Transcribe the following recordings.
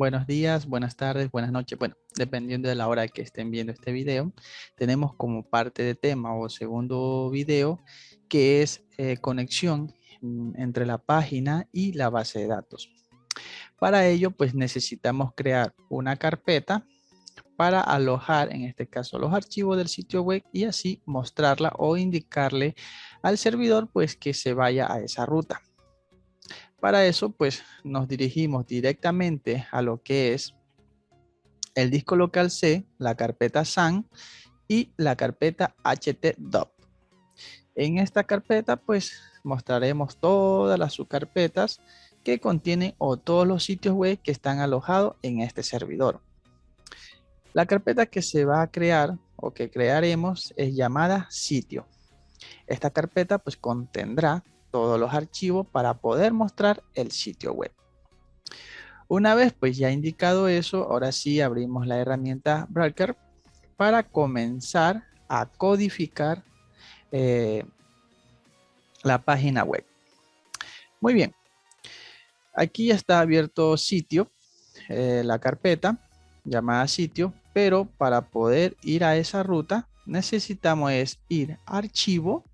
Buenos días, buenas tardes, buenas noches. Bueno, dependiendo de la hora que estén viendo este video, tenemos como parte de tema o segundo video que es conexión entre la página y la base de datos. Para ello, pues necesitamos crear una carpeta para alojar, en este caso, los archivos del sitio web y así mostrarla o indicarle al servidor pues que se vaya a esa ruta. Para eso, pues nos dirigimos directamente a lo que es el disco local C, la carpeta SAN y la carpeta htdoc. En esta carpeta, pues mostraremos todas las subcarpetas que contienen o todos los sitios web que están alojados en este servidor. La carpeta que se va a crear o que crearemos es llamada sitio. Esta carpeta pues contendrá todos los archivos para poder mostrar el sitio web. Una vez pues ya indicado eso, ahora sí abrimos la herramienta Browser para comenzar a codificar la página web. Muy bien, aquí ya está abierto sitio, la carpeta llamada sitio, pero para poder ir a esa ruta necesitamos ir a archivo,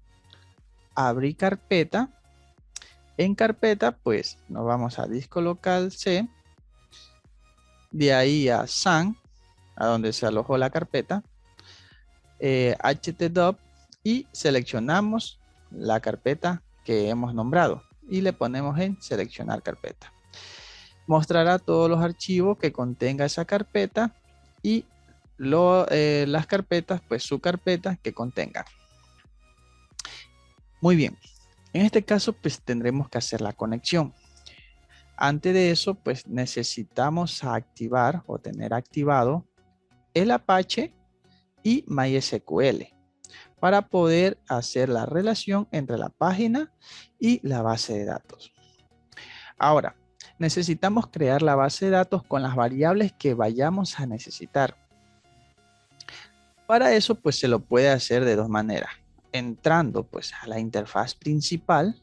abrir carpeta. En carpeta pues nos vamos a disco local C, de ahí a SAN, a donde se alojó la carpeta, htdoc y seleccionamos la carpeta que hemos nombrado y le ponemos en seleccionar carpeta. Mostrará todos los archivos que contenga esa carpeta y las carpetas, pues su carpeta que contenga. Muy bien, en este caso pues tendremos que hacer la conexión. Antes de eso pues necesitamos activar o tener activado el Apache y MySQL para poder hacer la relación entre la página y la base de datos. Ahora, necesitamos crear la base de datos con las variables que vayamos a necesitar. Para eso, pues se lo puede hacer de dos maneras. Entrando pues a la interfaz principal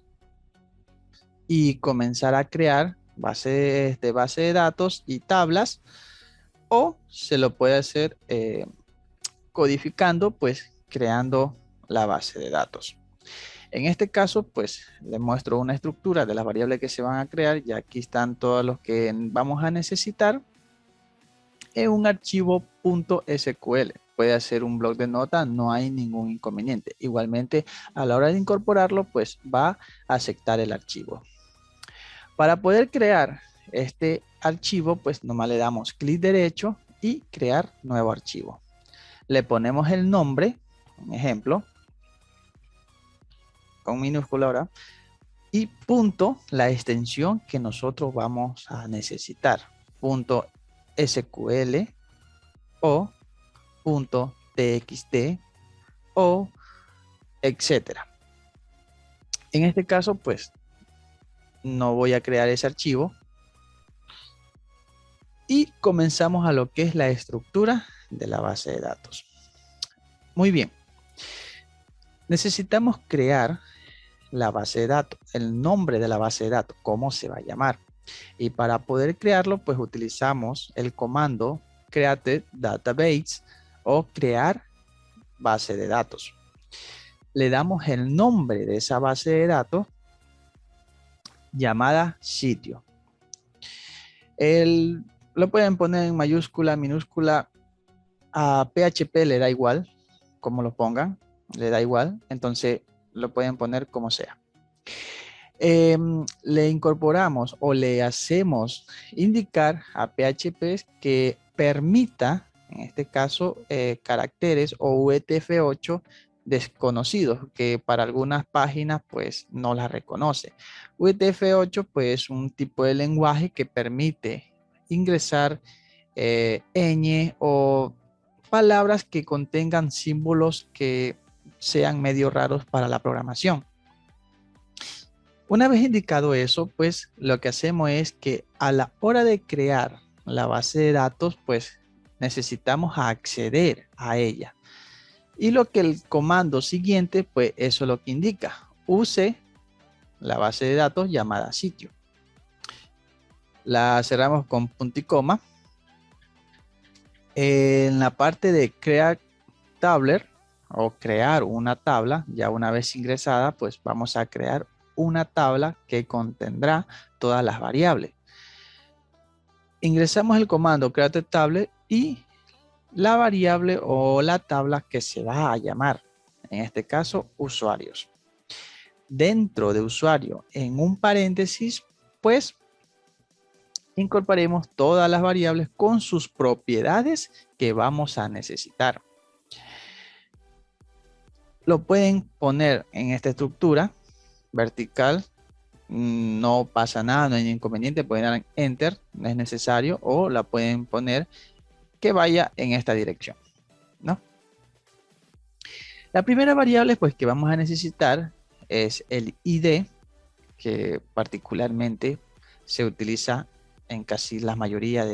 y comenzar a crear base de datos y tablas, o se lo puede hacer codificando, pues creando la base de datos. En este caso, pues les muestro una estructura de las variables que se van a crear y aquí están todos los que vamos a necesitar en un archivo .sql. Puede hacer un bloc de notas, no hay ningún inconveniente. Igualmente, a la hora de incorporarlo, pues va a aceptar el archivo. Para poder crear este archivo, pues nomás le damos clic derecho y crear nuevo archivo. Le ponemos el nombre, un ejemplo, con minúscula ahora, y punto, la extensión que nosotros vamos a necesitar. Punto SQL o punto TXT o etcétera. En este caso, pues no voy a crear ese archivo y comenzamos a lo que es la estructura de la base de datos. Muy bien. Necesitamos crear la base de datos, el nombre de la base de datos, cómo se va a llamar. Y para poder crearlo, pues utilizamos el comando create database o crear base de datos. Le damos el nombre de esa base de datos llamada sitio. Lo pueden poner en mayúscula, minúscula, a PHP le da igual, como lo pongan, le da igual, entonces lo pueden poner como sea. Le incorporamos o le hacemos indicar a PHP que permita, en este caso, caracteres o UTF-8 desconocidos, que para algunas páginas pues no las reconoce. UTF-8 pues es un tipo de lenguaje que permite ingresar ñ o palabras que contengan símbolos que sean medio raros para la programación. Una vez indicado eso, pues lo que hacemos es que a la hora de crear la base de datos, pues necesitamos acceder a ella. Y lo que el comando siguiente, pues eso es lo que indica. Use la base de datos llamada sitio. La cerramos con punto y coma. En la parte de crear tabler o crear una tabla, ya una vez ingresada, pues vamos a crear una tabla que contendrá todas las variables. Ingresamos el comando create table y la variable o la tabla que se va a llamar, en este caso, usuarios. Dentro de usuario, en un paréntesis, pues incorporemos todas las variables con sus propiedades que vamos a necesitar. Lo pueden poner en esta estructura vertical, no pasa nada, no hay inconveniente, pueden dar enter, no es necesario, o la pueden poner que vaya en esta dirección, ¿no? La primera variable pues que vamos a necesitar es el ID, que particularmente se utiliza en casi la mayoría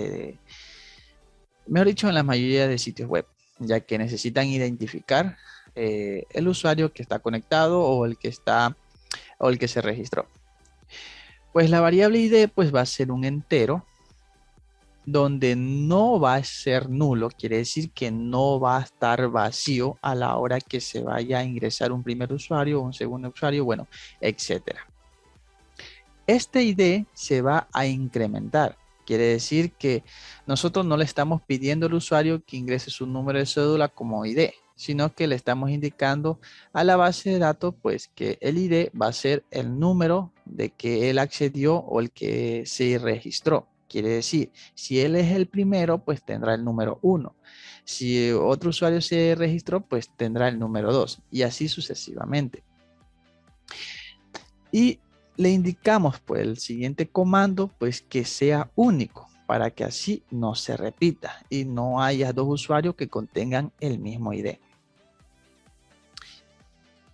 mejor dicho, en la mayoría de sitios web, ya que necesitan identificar el usuario que está conectado o el que se registró. Pues la variable ID pues va a ser un entero donde no va a ser nulo, quiere decir que no va a estar vacío a la hora que se vaya a ingresar un primer usuario, un segundo usuario, bueno, etcétera. Este ID se va a incrementar. Quiere decir que nosotros no le estamos pidiendo al usuario que ingrese su número de cédula como ID, sino que le estamos indicando a la base de datos pues que el ID va a ser el número de que él accedió o el que se registró. Quiere decir, si él es el primero, pues tendrá el número 1. Si otro usuario se registró, pues tendrá el número 2 y así sucesivamente. Y le indicamos pues el siguiente comando pues que sea único para que así no se repita y no haya dos usuarios que contengan el mismo ID.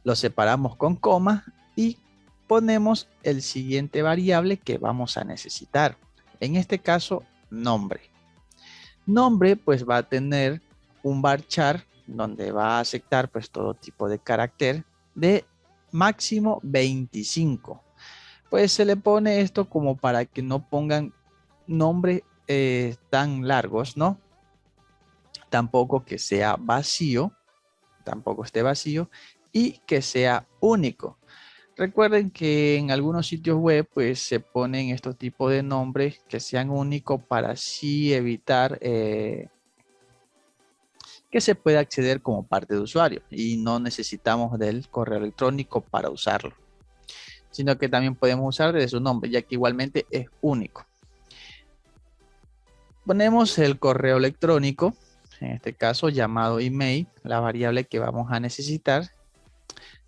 Lo separamos con coma y ponemos el siguiente variable que vamos a necesitar. En este caso, nombre. Nombre pues va a tener un varchar donde va a aceptar pues todo tipo de carácter de máximo 25. Pues se le pone esto como para que no pongan nombres tan largos, ¿no? Tampoco que sea vacío, tampoco esté vacío y que sea único. Recuerden que en algunos sitios web pues se ponen estos tipos de nombres que sean únicos para así evitar que se pueda acceder como parte de usuario y no necesitamos del correo electrónico para usarlo, sino que también podemos usar desde su nombre, ya que igualmente es único. Ponemos el correo electrónico, en este caso llamado email, la variable que vamos a necesitar.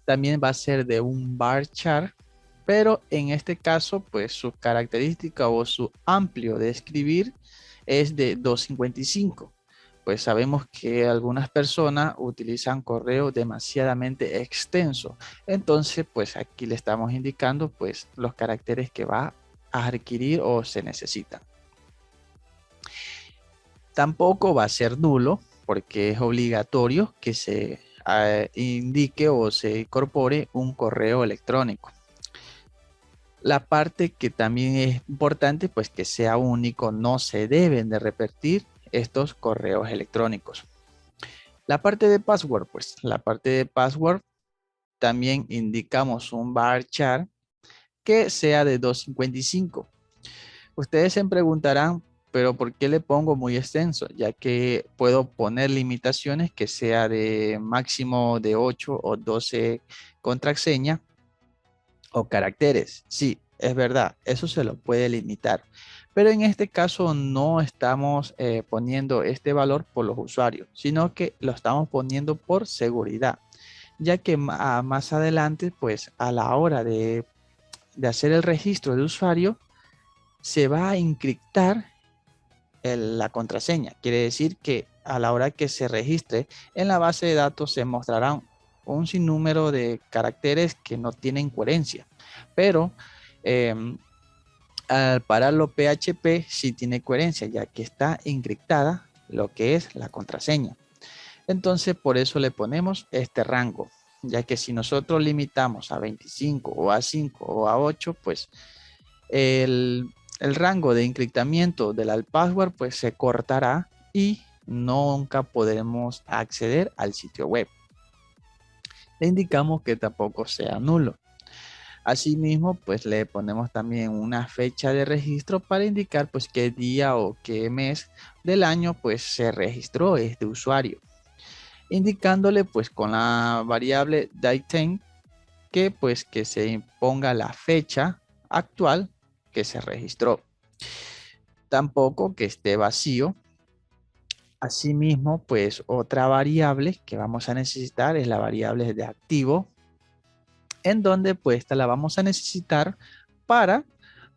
También va a ser de un varchar, pero en este caso, pues su característica o su amplio de escribir es de 255. Pues sabemos que algunas personas utilizan correo demasiadamente extenso. Entonces, pues aquí le estamos indicando pues los caracteres que va a adquirir o se necesitan. Tampoco va a ser nulo porque es obligatorio que se indique o se incorpore un correo electrónico. La parte que también es importante, pues que sea único, no se deben de repetir estos correos electrónicos. La parte de password, pues la parte de password también indicamos un varchar que sea de 255. Ustedes se preguntarán, pero ¿por qué le pongo muy extenso? Ya que puedo poner limitaciones que sea de máximo de 8 o 12 contraseña o caracteres. Sí, es verdad, eso se lo puede limitar. Pero en este caso no estamos poniendo este valor por los usuarios, sino que lo estamos poniendo por seguridad, ya que más adelante, pues a la hora de hacer el registro de usuario, se va a encriptar la contraseña. Quiere decir que a la hora que se registre en la base de datos se mostrarán un sinnúmero de caracteres que no tienen coherencia. Pero al pararlo PHP sí tiene coherencia, ya que está encriptada lo que es la contraseña. Entonces por eso le ponemos este rango, ya que si nosotros limitamos a 25 o a 5 o a 8, pues el rango de encriptamiento del password pues se cortará y nunca podremos acceder al sitio web. Le indicamos que tampoco sea nulo. Asimismo, pues le ponemos también una fecha de registro para indicar pues qué día o qué mes del año pues se registró este usuario. Indicándole pues con la variable datetime que pues que se imponga la fecha actual que se registró. Tampoco que esté vacío. Asimismo, pues otra variable que vamos a necesitar es la variable de activo, en donde pues esta la vamos a necesitar para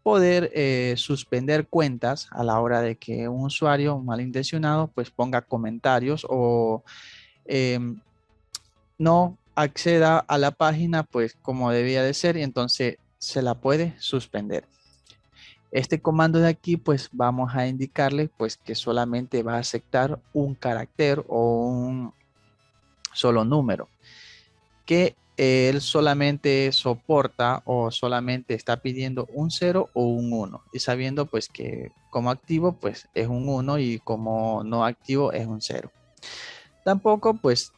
poder suspender cuentas a la hora de que un usuario malintencionado pues ponga comentarios o no acceda a la página pues como debía de ser y entonces se la puede suspender. Este comando de aquí pues vamos a indicarle pues que solamente va a aceptar un carácter o un solo número, que él solamente soporta o solamente está pidiendo un 0 o un 1 y sabiendo pues que como activo pues es un 1 y como no activo es un 0. Tampoco pues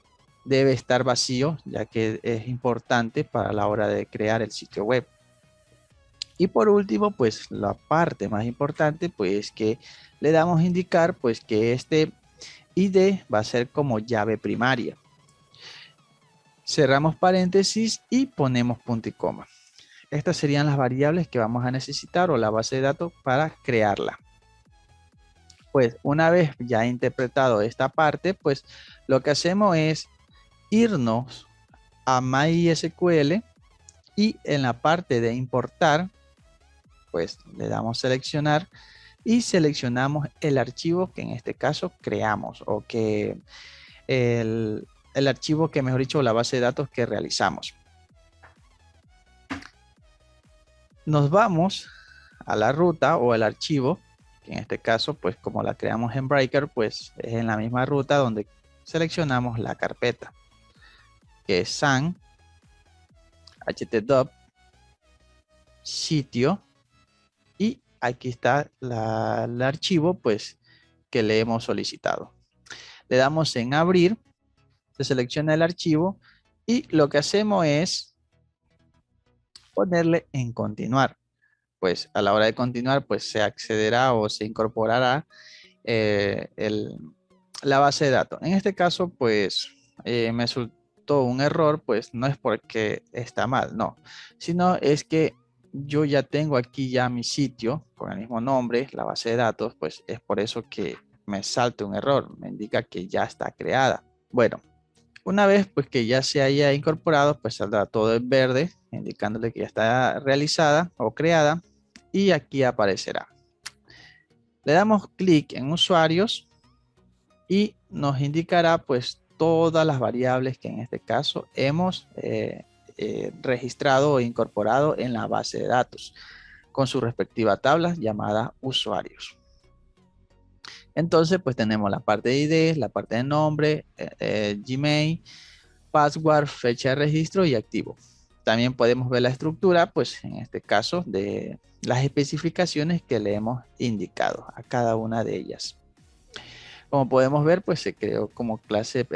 debe estar vacío, ya que es importante para la hora de crear el sitio web. Y por último, pues la parte más importante, pues que le damos a indicar pues que este ID va a ser como llave primaria. Cerramos paréntesis y ponemos punto y coma. Estas serían las variables que vamos a necesitar o la base de datos para crearla. Pues una vez ya interpretado esta parte, pues lo que hacemos es irnos a MySQL y en la parte de importar, pues le damos seleccionar y seleccionamos el archivo que en este caso creamos o que el archivo que mejor dicho la base de datos que realizamos. Nos vamos a la ruta o el archivo, que en este caso pues como la creamos en Breaker pues es en la misma ruta donde seleccionamos la carpeta que es san htdoc sitio y aquí está el archivo pues que le hemos solicitado. Le damos en abrir, se selecciona el archivo y lo que hacemos es ponerle en continuar. Pues a la hora de continuar pues se accederá o se incorporará la base de datos. En este caso pues me resultó un error, pues no es porque está mal, no, sino es que yo ya tengo aquí ya mi sitio con el mismo nombre, la base de datos, pues es por eso que me salta un error, me indica que ya está creada. Bueno, una vez pues que ya se haya incorporado, pues saldrá todo en verde, indicándole que ya está realizada o creada y aquí aparecerá. Le damos clic en usuarios y nos indicará pues todas las variables que en este caso hemos registrado o incorporado en la base de datos con su respectiva tabla llamada usuarios. Entonces pues tenemos la parte de ID, la parte de nombre, Gmail, password, fecha de registro y activo. También podemos ver la estructura, pues en este caso de las especificaciones que le hemos indicado a cada una de ellas. Como podemos ver, pues se creó como clase,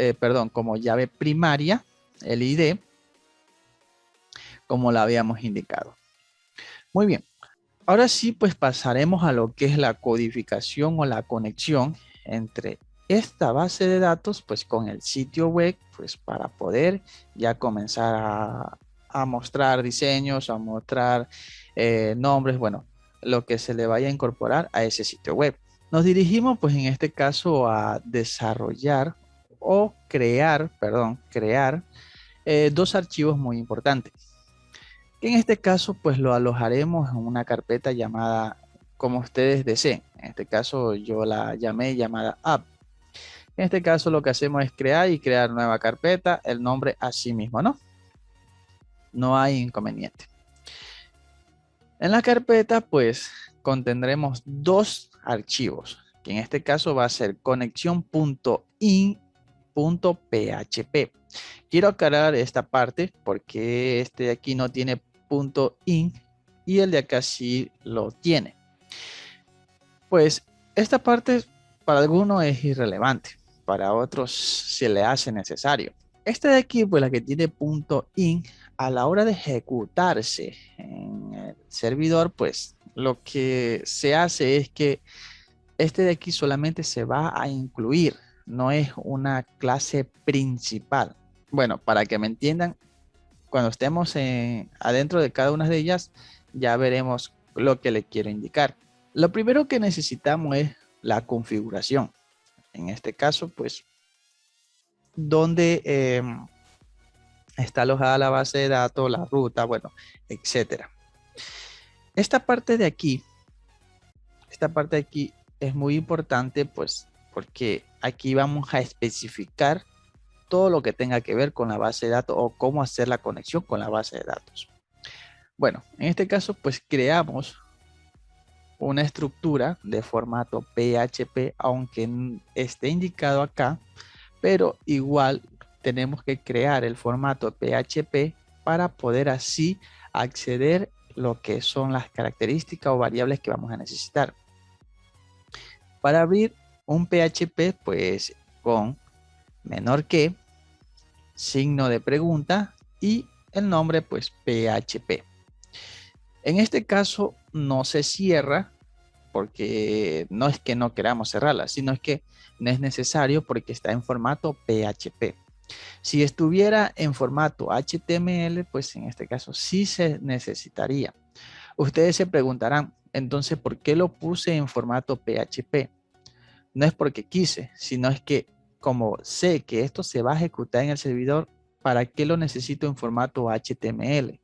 como llave primaria el ID, como la habíamos indicado. Muy bien. Ahora sí, pues pasaremos a lo que es la codificación o la conexión entre esta base de datos, pues con el sitio web, pues para poder ya comenzar a mostrar diseños, a mostrar nombres, bueno, lo que se le vaya a incorporar a ese sitio web. Nos dirigimos pues en este caso a desarrollar o crear dos archivos muy importantes. Que en este caso pues lo alojaremos en una carpeta llamada como ustedes deseen. En este caso yo la llamé llamada app. En este caso lo que hacemos es crear y crear nueva carpeta, el nombre así mismo, ¿no? No hay inconveniente. En la carpeta pues contendremos dos archivos, que en este caso va a ser conexión.in.php. Quiero aclarar esta parte porque este de aquí no tiene .in y el de acá sí lo tiene. Pues esta parte para algunos es irrelevante, para otros se le hace necesario. Esta de aquí, pues la que tiene punto .in, a la hora de ejecutarse en el servidor, pues lo que se hace es que este de aquí solamente se va a incluir, no es una clase principal. Bueno, para que me entiendan, cuando estemos adentro de cada una de ellas, ya veremos lo que le quiero indicar. Lo primero que necesitamos es la configuración. En este caso, pues, donde está alojada la base de datos, la ruta, bueno, etcétera. Esta parte de aquí es muy importante, pues, porque aquí vamos a especificar todo lo que tenga que ver con la base de datos o cómo hacer la conexión con la base de datos. Bueno, en este caso, pues creamos una estructura de formato PHP, aunque esté indicado acá, pero igual tenemos que crear el formato PHP para poder así acceder lo que son las características o variables que vamos a necesitar. Para abrir un PHP, pues con menor que, signo de pregunta y el nombre, pues PHP. En este caso no se cierra porque no es que no queramos cerrarla, sino es que no es necesario porque está en formato PHP. Si estuviera en formato HTML, pues en este caso sí se necesitaría. Ustedes se preguntarán, entonces, ¿por qué lo puse en formato PHP? No es porque quise, sino es que como sé que esto se va a ejecutar en el servidor, ¿para qué lo necesito en formato HTML?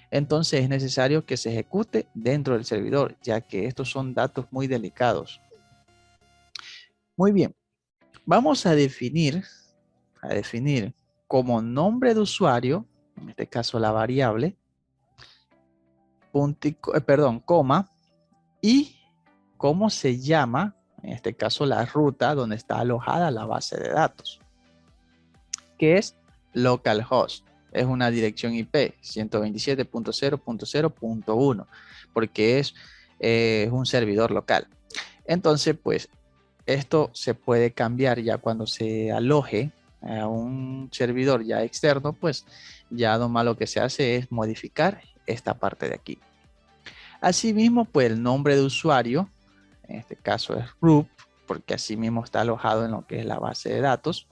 Entonces es necesario que se ejecute dentro del servidor, ya que estos son datos muy delicados. Muy bien, vamos a definir como nombre de usuario, en este caso la variable, coma, y cómo se llama, en este caso la ruta donde está alojada la base de datos, que es localhost. Es una dirección IP 127.0.0.1 porque es un servidor local. Entonces, pues esto se puede cambiar ya cuando se aloje a un servidor ya externo, pues ya nomás lo que se hace es modificar esta parte de aquí. Asimismo, pues el nombre de usuario, en este caso es root, porque asimismo está alojado en lo que es la base de datos.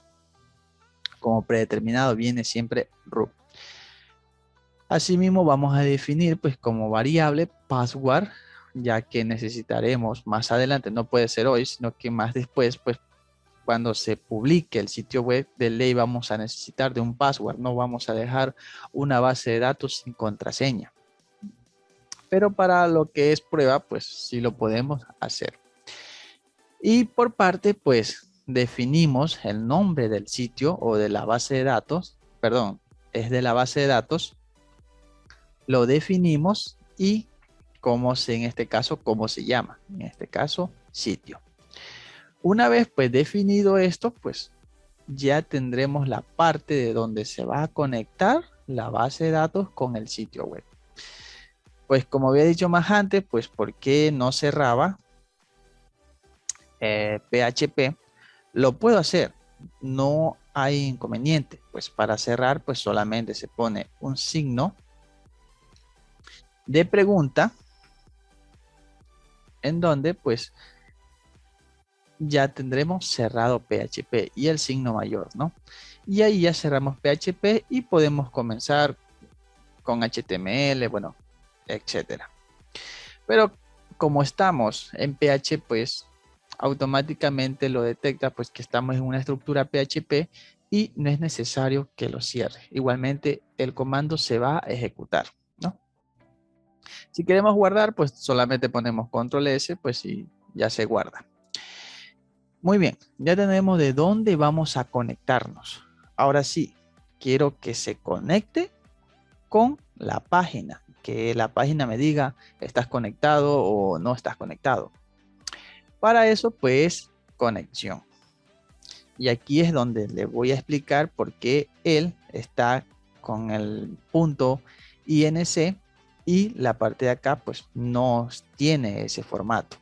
Como predeterminado viene siempre root. Asimismo, vamos a definir pues como variable password, ya que necesitaremos más adelante, no puede ser hoy, sino que más después, pues cuando se publique el sitio web de ley vamos a necesitar de un password, no vamos a dejar una base de datos sin contraseña. Pero para lo que es prueba, pues sí lo podemos hacer. Y por parte, pues definimos el nombre del sitio o de la base de datos, perdón, es de la base de datos, lo definimos y en este caso, cómo se llama, en este caso, sitio. Una vez pues definido esto, pues ya tendremos la parte de donde se va a conectar la base de datos con el sitio web. Pues como había dicho más antes, pues ¿por qué no cerraba PHP? Lo puedo hacer, no hay inconveniente. Pues para cerrar, pues solamente se pone un signo de pregunta en donde pues ya tendremos cerrado PHP y el signo mayor, ¿no? Y ahí ya cerramos PHP y podemos comenzar con HTML, bueno, etcétera. Pero como estamos en PHP, pues automáticamente lo detecta pues que estamos en una estructura PHP y no es necesario que lo cierre. Igualmente el comando se va a ejecutar, ¿no? Si queremos guardar, pues solamente ponemos control S, pues y ya se guarda. Muy bien, ya tenemos de dónde vamos a conectarnos. Ahora sí, quiero que se conecte con la página, que la página me diga estás conectado o no estás conectado. Para eso, pues, conexión. Y aquí es donde le voy a explicar por qué él está con el punto INC y la parte de acá, pues, no tiene ese formato.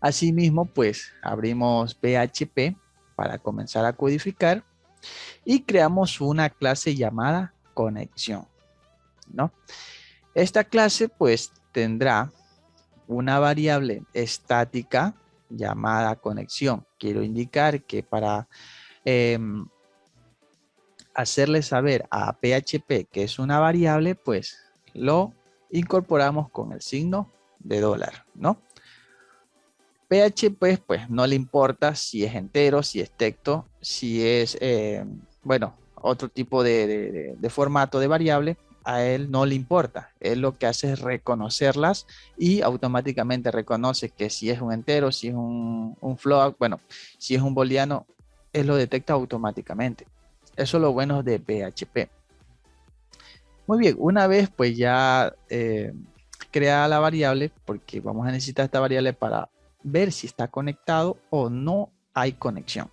Asimismo, pues abrimos PHP para comenzar a codificar y creamos una clase llamada conexión, ¿no? Esta clase pues tendrá una variable estática llamada conexión. Quiero indicar que para hacerle saber a PHP que es una variable, pues lo incorporamos con el signo de dólar, ¿no? PHP pues no le importa si es entero, si es texto, si es, bueno, otro tipo de formato de variable, a él no le importa. Él lo que hace es reconocerlas y automáticamente reconoce que si es un entero, si es un float, bueno, si es un booleano, él lo detecta automáticamente. Eso es lo bueno de PHP. Muy bien, una vez pues ya creada la variable, porque vamos a necesitar esta variable para ver si está conectado o no hay conexión.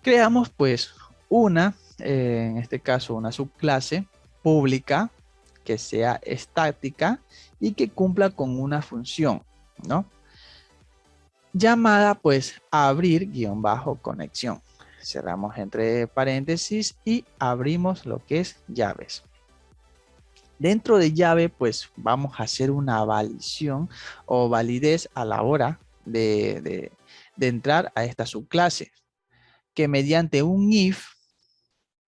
Creamos pues una, en este caso una subclase pública que sea estática y que cumpla con una función, ¿no? Llamada pues abrir guión bajo conexión. Cerramos entre paréntesis y abrimos lo que es llaves. Dentro de llave, pues vamos a hacer una validación o validez a la hora de entrar a esta subclase, que mediante un if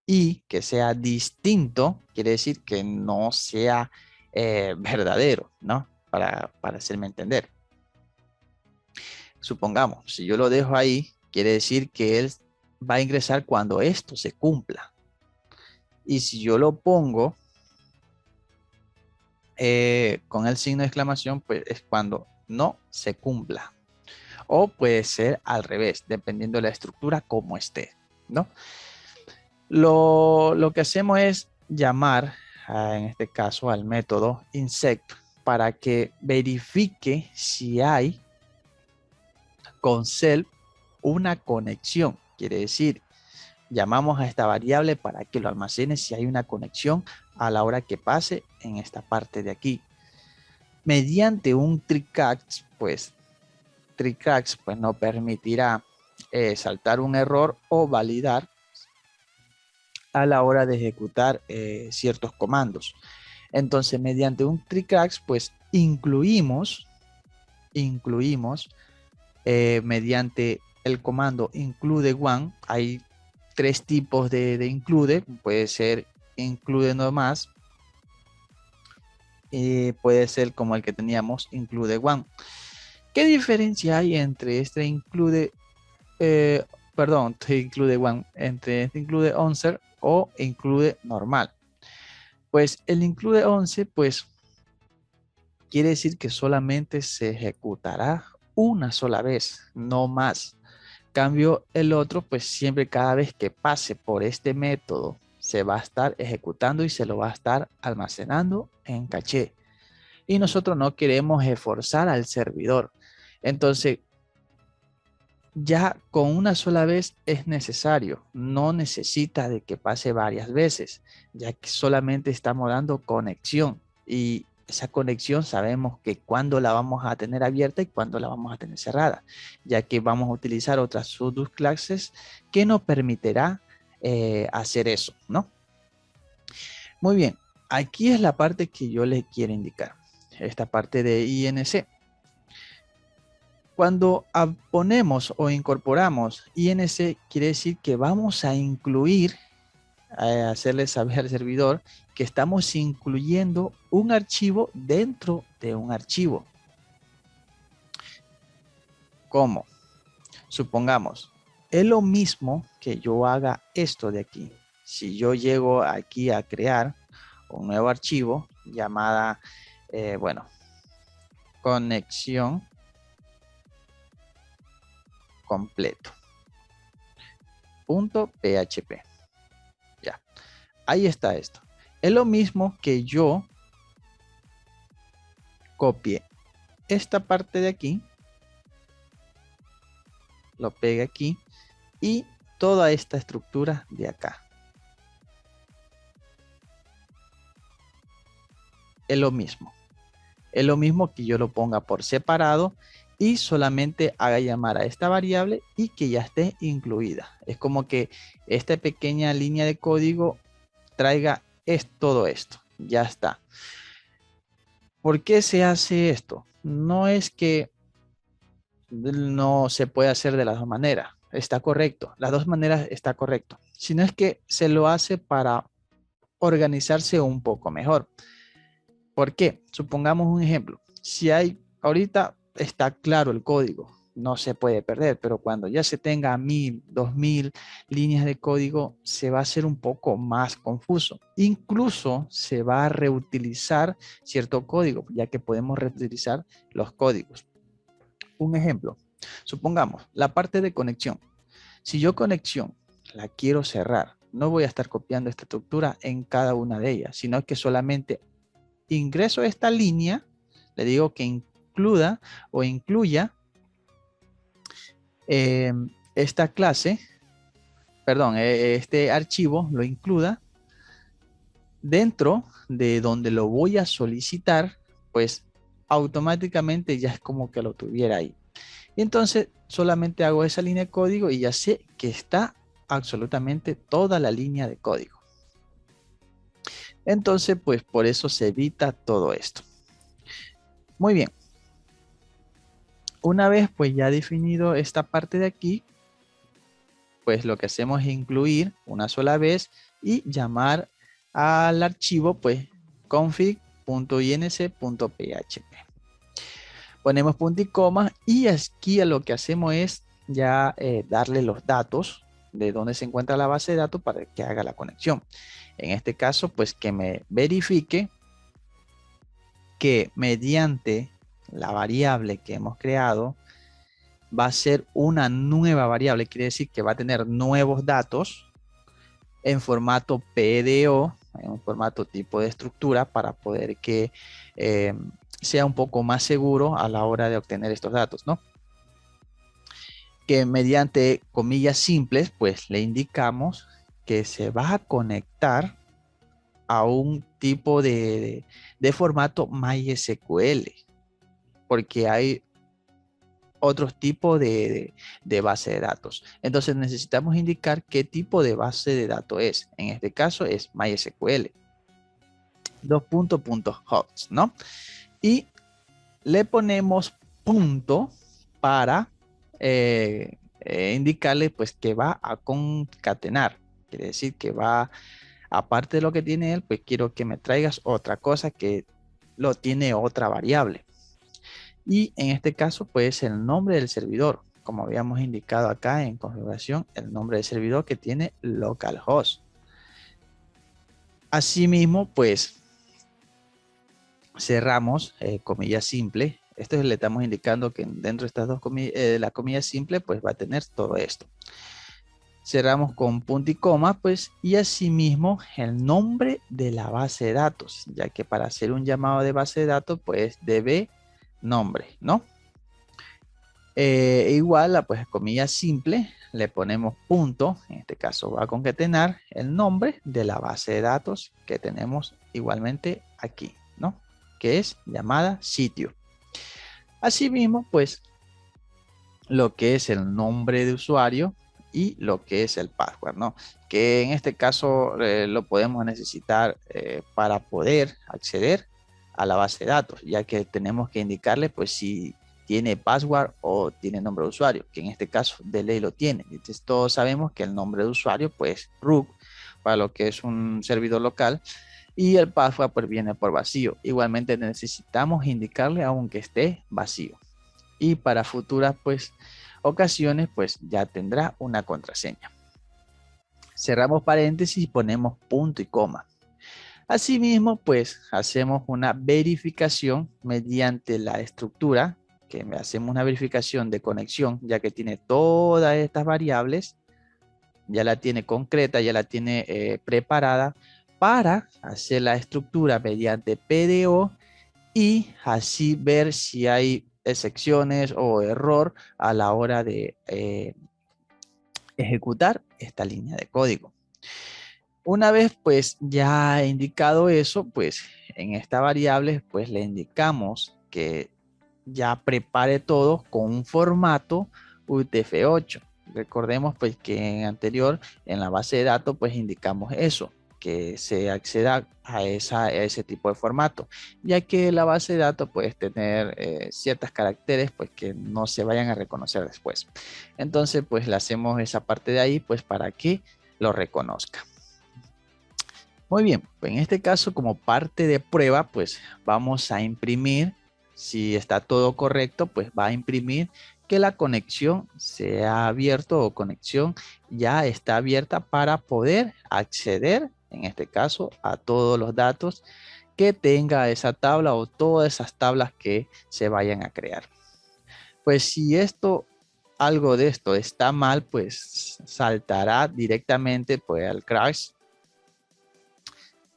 y que sea distinto, quiere decir que no sea verdadero, ¿no? Para hacerme entender. Supongamos, si yo lo dejo ahí, quiere decir que él va a ingresar cuando esto se cumpla. Y si yo lo pongo con el signo de exclamación, pues es cuando no se cumpla. O puede ser al revés, dependiendo de la estructura como esté, ¿no? Lo que hacemos es llamar, en este caso, al método insect para que verifique si hay con self una conexión. Quiere decir, llamamos a esta variable para que lo almacene si hay una conexión a la hora que pase en esta parte de aquí. Mediante un tricatch, pues tricatch pues no permitirá saltar un error o validar a la hora de ejecutar ciertos comandos. Entonces, mediante un tricatch, pues incluimos mediante el comando include one. Hay tres tipos de include. Puede ser include nomás. Puede ser como el que teníamos include one. ¿Qué diferencia hay entre este include, perdón, include one, entre este include once o include normal? Pues el include 11, pues quiere decir que solamente se ejecutará una sola vez, no más. Cambio el otro, pues siempre cada vez que pase por este método se va a estar ejecutando y se lo va a estar almacenando en caché. Y nosotros no queremos esforzar al servidor. Entonces, ya con una sola vez es necesario, no necesita de que pase varias veces, ya que solamente estamos dando conexión y esa conexión sabemos que cuándo la vamos a tener abierta y cuándo la vamos a tener cerrada, ya que vamos a utilizar otras subclases que nos permitirá hacer eso, ¿no? Muy bien, aquí es la parte que yo les quiero indicar, esta parte de INC. Cuando ponemos o incorporamos INC, quiere decir que vamos a incluir, hacerle saber al servidor que estamos incluyendo un archivo dentro de un archivo. ¿Cómo? Supongamos, es lo mismo que yo haga esto de aquí. Si yo llego aquí a crear un nuevo archivo llamada, bueno, conexión completo. .php. Ya, ahí está esto. Es lo mismo que yo copie esta parte de aquí, lo pegue aquí y toda esta estructura de acá. Es lo mismo. Es lo mismo que yo lo ponga por separado y solamente haga llamar a esta variable y que ya esté incluida. Es como que esta pequeña línea de código traiga todo esto. Ya está. ¿Por qué se hace esto? No es que no se puede hacer de las dos maneras. Está correcto. Las dos maneras está correcto. Sino es que se lo hace para organizarse un poco mejor. ¿Por qué? Supongamos un ejemplo. Si hay, ahorita está claro el código, no se puede perder, pero cuando ya se tenga 1000, 2000 líneas de código, se va a hacer un poco más confuso. Incluso se va a reutilizar cierto código, ya que podemos reutilizar los códigos. Un ejemplo, supongamos la parte de conexión. Si yo conexión la quiero cerrar, no voy a estar copiando esta estructura en cada una de ellas, sino que solamente ingreso esta línea, le digo que incluya eh, esta clase, perdón, este archivo lo incluya dentro de donde lo voy a solicitar, pues automáticamente ya es como que lo tuviera ahí. Y entonces solamente hago esa línea de código y ya sé que está absolutamente toda la línea de código. Entonces, pues por eso se evita todo esto. Muy bien. Una vez pues ya definido esta parte de aquí, pues lo que hacemos es incluir una sola vez y llamar al archivo pues config.inc.php. Ponemos punto y coma y aquí lo que hacemos es ya darle los datos de dónde se encuentra la base de datos para que haga la conexión. En este caso pues que me verifique que mediante la variable que hemos creado va a ser una nueva variable, quiere decir que va a tener nuevos datos en formato PDO, en un formato tipo de estructura para poder que sea un poco más seguro a la hora de obtener estos datos, ¿no? Que mediante comillas simples, pues le indicamos que se va a conectar a un tipo de formato MySQL, porque hay otros tipos de base de datos. Entonces necesitamos indicar qué tipo de base de datos es. En este caso es MySQL. Hosts, ¿no? Y le ponemos punto para indicarle pues que va a concatenar. Quiere decir que va, aparte de lo que tiene él, pues quiero que me traigas otra cosa que lo tiene otra variable. Y en este caso, pues el nombre del servidor, como habíamos indicado acá en configuración, el nombre del servidor que tiene localhost. Asimismo, pues cerramos comillas simple. Esto le estamos indicando que dentro de estas dos comillas, la comilla simple, pues va a tener todo esto. Cerramos con punto y coma, pues, y asimismo el nombre de la base de datos, ya que para hacer un llamado de base de datos, pues debe nombre, ¿no? Igual, pues comilla simple, le ponemos punto, en este caso va a concatenar el nombre de la base de datos que tenemos igualmente aquí, ¿no? Que es llamada sitio. Asimismo, pues lo que es el nombre de usuario y lo que es el password, ¿no? Que en este caso lo podemos necesitar para poder acceder a la base de datos, ya que tenemos que indicarle pues si tiene password o tiene nombre de usuario, que en este caso de ley lo tiene. Entonces todos sabemos que el nombre de usuario pues root para lo que es un servidor local y el password pues viene por vacío. Igualmente necesitamos indicarle aunque esté vacío. Y para futuras pues ocasiones pues ya tendrá una contraseña. Cerramos paréntesis y ponemos punto y coma. Asimismo pues hacemos una verificación mediante la estructura, que hacemos una verificación de conexión ya que tiene todas estas variables, ya la tiene concreta, ya la tiene preparada para hacer la estructura mediante PDO y así ver si hay excepciones o error a la hora de ejecutar esta línea de código. Una vez pues ya indicado eso, pues en esta variable pues le indicamos que ya prepare todo con un formato UTF-8. Recordemos pues que en anterior en la base de datos pues indicamos eso, que se acceda a ese tipo de formato, ya que la base de datos puede tener ciertos caracteres pues que no se vayan a reconocer después. Entonces pues le hacemos esa parte de ahí pues para que lo reconozca. Muy bien, en este caso como parte de prueba pues vamos a imprimir, si está todo correcto pues va a imprimir que la conexión se ha abierto o conexión ya está abierta para poder acceder, en este caso, a todos los datos que tenga esa tabla o todas esas tablas que se vayan a crear. Pues si algo de esto está mal, pues saltará directamente pues al crash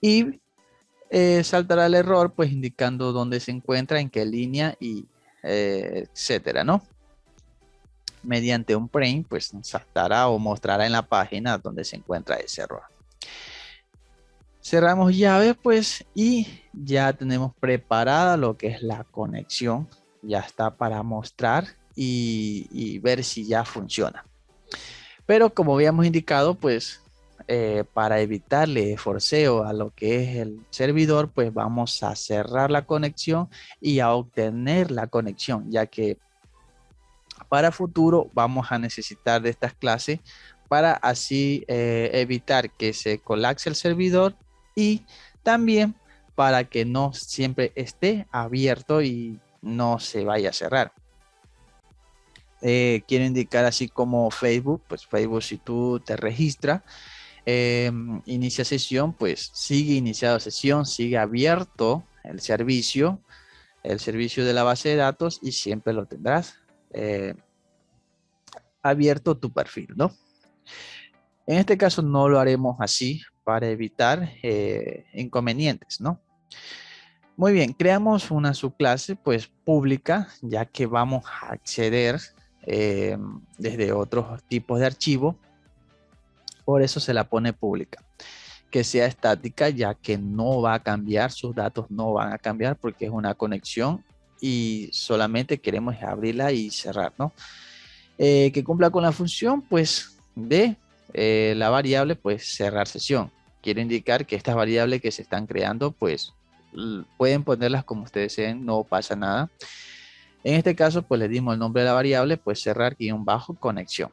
y saltará el error pues indicando dónde se encuentra, en qué línea y etcétera, ¿no? Mediante un print, pues saltará o mostrará en la página donde se encuentra ese error. Cerramos llave, pues, y ya tenemos preparada lo que es la conexión. Ya está para mostrar y ver si ya funciona. Pero como habíamos indicado, pues, para evitarle forceo a lo que es el servidor, pues vamos a cerrar la conexión y a obtener la conexión, ya que para futuro vamos a necesitar de estas clases para así evitar que se colapse el servidor y también para que no siempre esté abierto y no se vaya a cerrar. Quiero indicar así como Facebook, pues Facebook si tú te registras, inicia sesión, pues sigue iniciado sesión, sigue abierto el servicio de la base de datos y siempre lo tendrás abierto tu perfil, ¿no? En este caso no lo haremos así para evitar inconvenientes, ¿no? Muy bien, creamos una subclase pues pública, ya que vamos a acceder desde otros tipos de archivo, por eso se la pone pública. Que sea estática, ya que no va a cambiar, sus datos no van a cambiar porque es una conexión y solamente queremos abrirla y cerrar, ¿no? Que cumpla con la función pues de la variable pues cerrar sesión. Quiero indicar que estas variables que se están creando pues pueden ponerlas como ustedes deseen, no pasa nada. En este caso pues le dimos el nombre de la variable pues cerrar guión bajo conexión.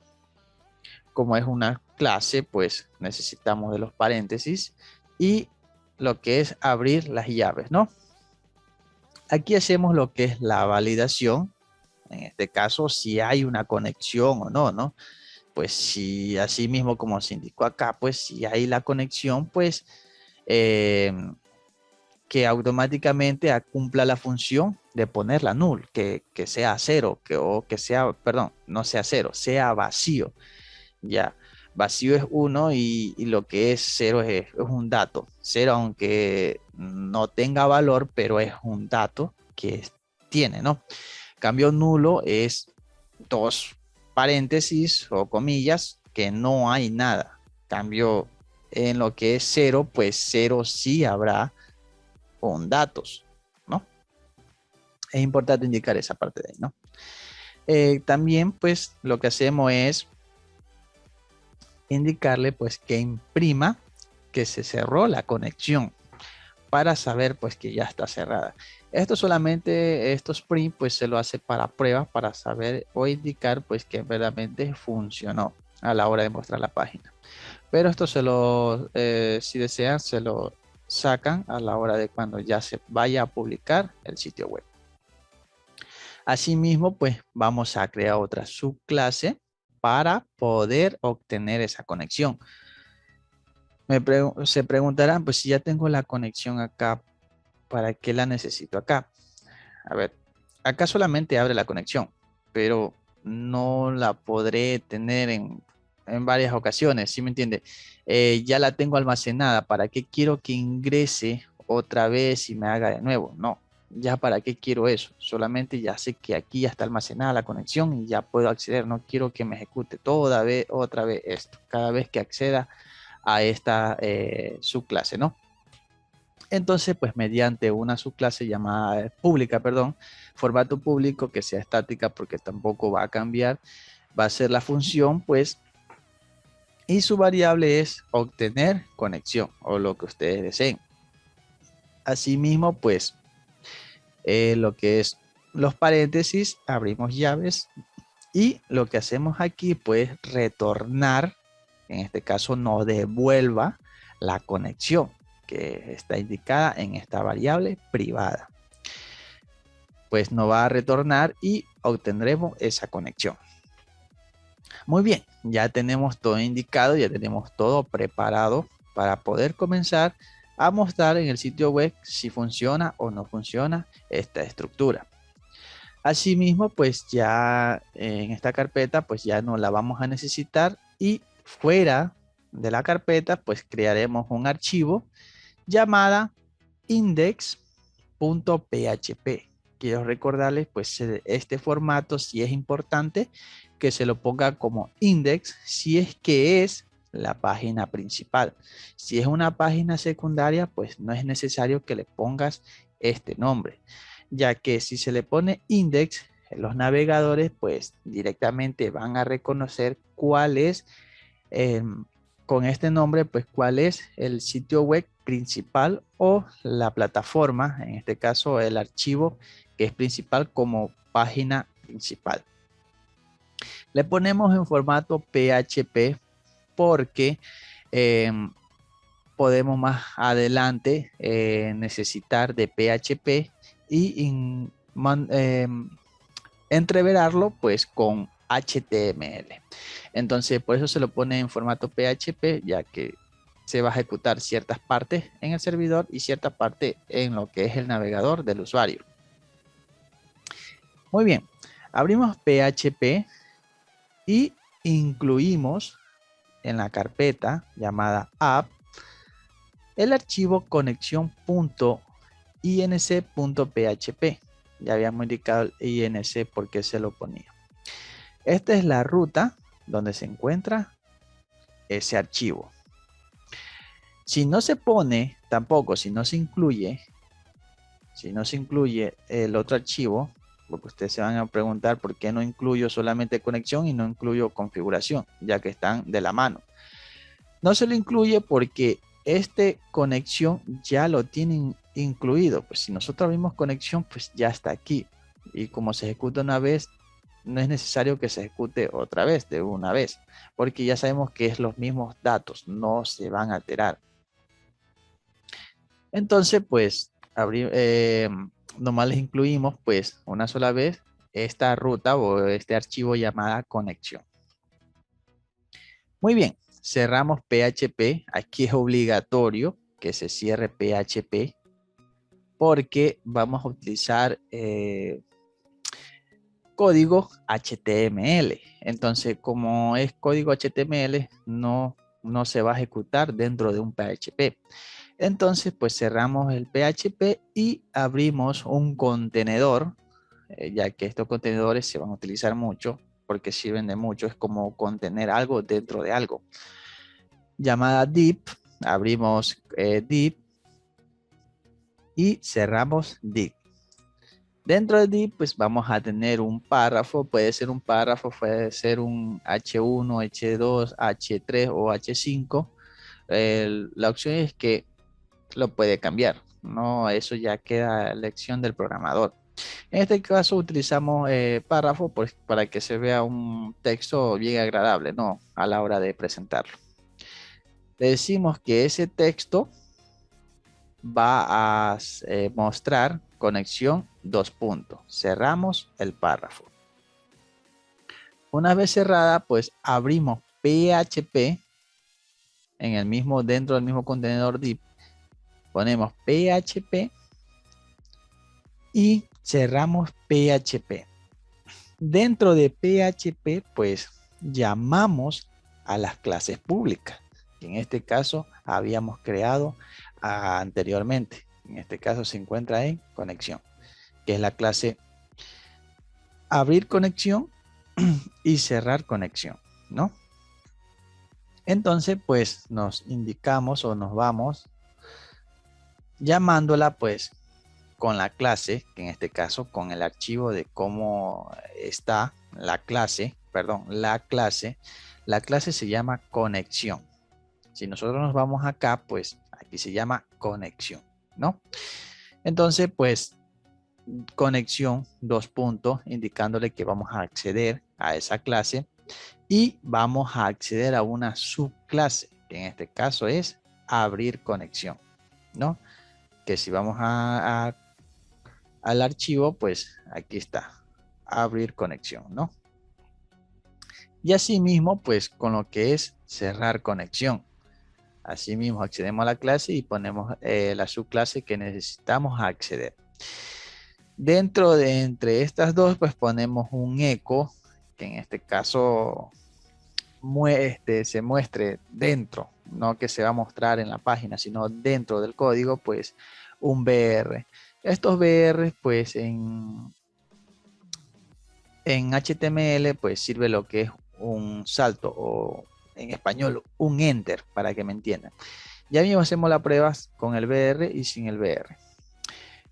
Como es una clase pues necesitamos de los paréntesis y lo que es abrir las llaves, ¿no? Aquí hacemos lo que es la validación. En este caso, si hay una conexión o no, ¿no? Pues si así mismo como se indicó acá, pues si hay la conexión, pues eh, que automáticamente cumpla la función de ponerla null, que sea cero, o que sea, perdón, no sea cero, sea vacío. Ya, vacío es 1 y lo que es 0 es un dato. 0 aunque no tenga valor, pero es un dato que tiene, ¿no? Cambio nulo es 2 paréntesis o comillas que no hay nada. Cambio en lo que es 0, pues 0 sí habrá con datos, ¿no? Es importante indicar esa parte de ahí, ¿no? También, pues, lo que hacemos es indicarle, pues, que imprima que se cerró la conexión para saber, pues, que ya está cerrada. Esto solamente, estos print, pues, se lo hace para pruebas, para saber o indicar, pues, que verdaderamente funcionó a la hora de mostrar la página. Pero esto si desean, se lo sacan a la hora de cuando ya se vaya a publicar el sitio web. Asimismo, pues vamos a crear otra subclase para poder obtener esa conexión. Se preguntarán, pues si ya tengo la conexión acá, ¿para qué la necesito acá? A ver, acá solamente abre la conexión, pero no la podré tener en varias ocasiones, ¿sí me entiende? Ya la tengo almacenada, ¿para qué quiero que ingrese otra vez y me haga de nuevo? No, ya para qué quiero eso, solamente ya sé que aquí ya está almacenada la conexión y ya puedo acceder, no quiero que me ejecute otra vez esto, cada vez que acceda a esta subclase, ¿no? Entonces, pues mediante una subclase llamada pública, perdón, formato público que sea estática porque tampoco va a cambiar, va a ser la función, pues, y su variable es obtener conexión o lo que ustedes deseen. Asimismo, pues, lo que es los paréntesis, abrimos llaves y lo que hacemos aquí, pues, retornar, en este caso, nos devuelva la conexión que está indicada en esta variable privada. Pues nos va a retornar y obtendremos esa conexión. Muy bien, ya tenemos todo indicado, ya tenemos todo preparado para poder comenzar a mostrar en el sitio web si funciona o no funciona esta estructura. Asimismo, pues ya en esta carpeta, pues ya no la vamos a necesitar y fuera de la carpeta, pues crearemos un archivo llamada index.php. Quiero recordarles, pues este formato sí es importante que se lo ponga como index si es que es la página principal. Si es una página secundaria, pues no es necesario que le pongas este nombre, ya que si se le pone index, los navegadores pues directamente van a reconocer cuál es con este nombre, pues cuál es el sitio web principal o la plataforma, en este caso el archivo que es principal como página principal. Le ponemos en formato PHP porque podemos más adelante necesitar de PHP y entreverarlo pues con HTML. Entonces por eso se lo pone en formato PHP, ya que se va a ejecutar ciertas partes en el servidor y cierta parte en lo que es el navegador del usuario. Muy bien, abrimos PHP y incluimos en la carpeta llamada app el archivo conexión.inc.php. Ya habíamos indicado el inc porque se lo ponía. Esta es la ruta donde se encuentra ese archivo. Si no se pone tampoco, si no se incluye el otro archivo, porque ustedes se van a preguntar por qué no incluyo solamente conexión y no incluyo configuración, ya que están de la mano. No se lo incluye porque este conexión ya lo tienen incluido. Pues si nosotros abrimos conexión, pues ya está aquí. Y como se ejecuta una vez, no es necesario que se ejecute otra vez, de una vez, porque ya sabemos que es los mismos datos, no se van a alterar. Entonces, pues, nomás les incluimos, pues, una sola vez esta ruta o este archivo llamada conexión. Muy bien, cerramos PHP. Aquí es obligatorio que se cierre PHP porque vamos a utilizar código HTML. Entonces, como es código HTML, no se va a ejecutar dentro de un PHP. Entonces, pues cerramos el PHP y abrimos un contenedor, ya que estos contenedores se van a utilizar mucho porque sirven de mucho. Es como contener algo dentro de algo. Llamada div, abrimos div y cerramos div. Dentro de div, pues vamos a tener un párrafo, puede ser un párrafo, puede ser un H1, H2, H3 o H5. La opción es que lo puede cambiar, ¿no? Eso ya queda a elección del programador. En este caso utilizamos párrafo pues, para que se vea un texto bien agradable, ¿no? A la hora de presentarlo. Le decimos que ese texto va a mostrar conexión 2 puntos. Cerramos el párrafo. Una vez cerrada, pues abrimos PHP en el mismo, dentro del mismo contenedor div. Ponemos PHP y cerramos PHP. Dentro de PHP, pues llamamos a las clases públicas, que en este caso habíamos creado anteriormente. En este caso se encuentra en conexión, que es la clase abrir conexión y cerrar conexión, ¿no? Entonces, pues nos indicamos o nos vamos llamándola pues con la clase, que en este caso con el archivo de cómo está la clase, perdón, la clase se llama conexión. Si nosotros nos vamos acá, pues aquí se llama conexión, ¿no? Entonces, pues conexión, dos puntos, indicándole que vamos a acceder a esa clase y vamos a acceder a una subclase, que en este caso es abrir conexión, ¿no? Que si vamos al archivo, pues aquí está, abrir conexión, ¿no? Y asimismo, pues con lo que es cerrar conexión. Asimismo, accedemos a la clase y ponemos la subclase que necesitamos acceder. Dentro de entre estas dos, pues ponemos un eco, que en este caso se muestre dentro, no que se va a mostrar en la página, sino dentro del código, pues un BR. Estos BR, pues en HTML, pues sirve lo que es un salto o en español un enter, para que me entiendan. Ya mismo hacemos las pruebas con el BR y sin el BR.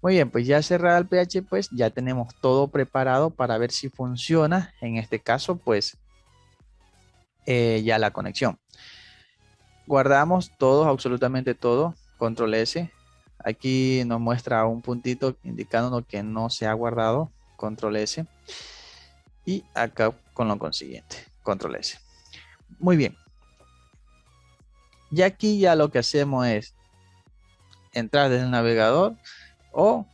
Muy bien, pues ya cerrada el PH, pues ya tenemos todo preparado para ver si funciona. En este caso, pues ya la conexión. Guardamos todo, absolutamente todo, control S. Aquí nos muestra un puntito indicándonos que no se ha guardado, control S. Y acá con lo consiguiente, control S. Muy bien. Y aquí ya lo que hacemos es entrar desde el navegador o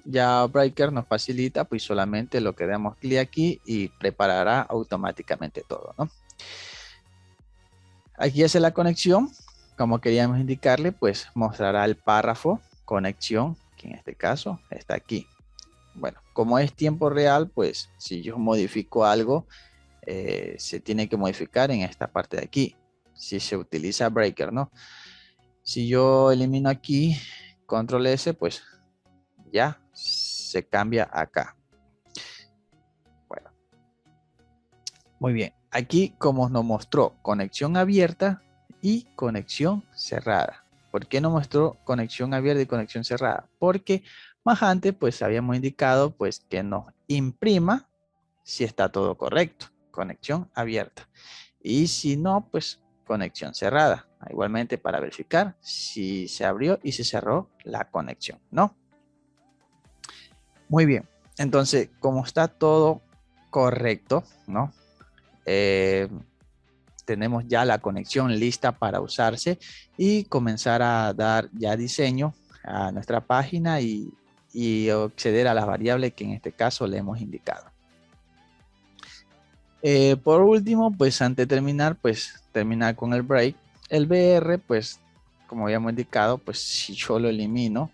ya Breaker nos facilita pues solamente lo que damos clic aquí y preparará automáticamente todo, ¿no? Aquí hace la conexión, como queríamos indicarle, pues mostrará el párrafo conexión, que en este caso está aquí. Bueno, como es tiempo real, pues si yo modifico algo, se tiene que modificar en esta parte de aquí, si se utiliza Breaker, ¿no? Si yo elimino aquí, control S, pues ya se cambia acá. Bueno, muy bien. Aquí como nos mostró conexión abierta y conexión cerrada. ¿Por qué nos mostró conexión abierta y conexión cerrada? Porque más antes pues habíamos indicado pues que nos imprima si está todo correcto. Conexión abierta. Y si no, pues conexión cerrada. Igualmente para verificar si se abrió y se cerró la conexión, ¿no? Muy bien. Entonces, como está todo correcto, ¿no? Tenemos ya la conexión lista para usarse y comenzar a dar ya diseño a nuestra página y acceder a las variables que en este caso le hemos indicado. Por último, pues antes de terminar, pues terminar con el break. El BR, pues como habíamos indicado, pues si yo lo elimino,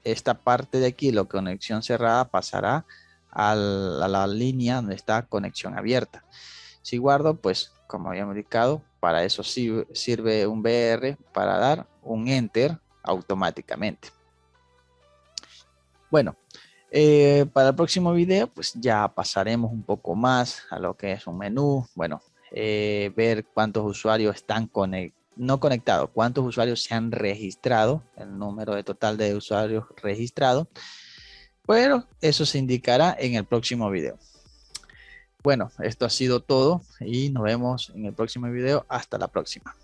esta parte de aquí, la conexión cerrada, pasará a la línea donde está conexión abierta. Si guardo, pues como habíamos indicado, para eso sirve un BR para dar un enter automáticamente. Bueno, para el próximo video, pues ya pasaremos un poco más a lo que es un menú. Bueno, ver cuántos usuarios están no conectados, cuántos usuarios se han registrado, el número de total de usuarios registrados. Pero eso se indicará en el próximo video. Bueno, esto ha sido todo y nos vemos en el próximo video. Hasta la próxima.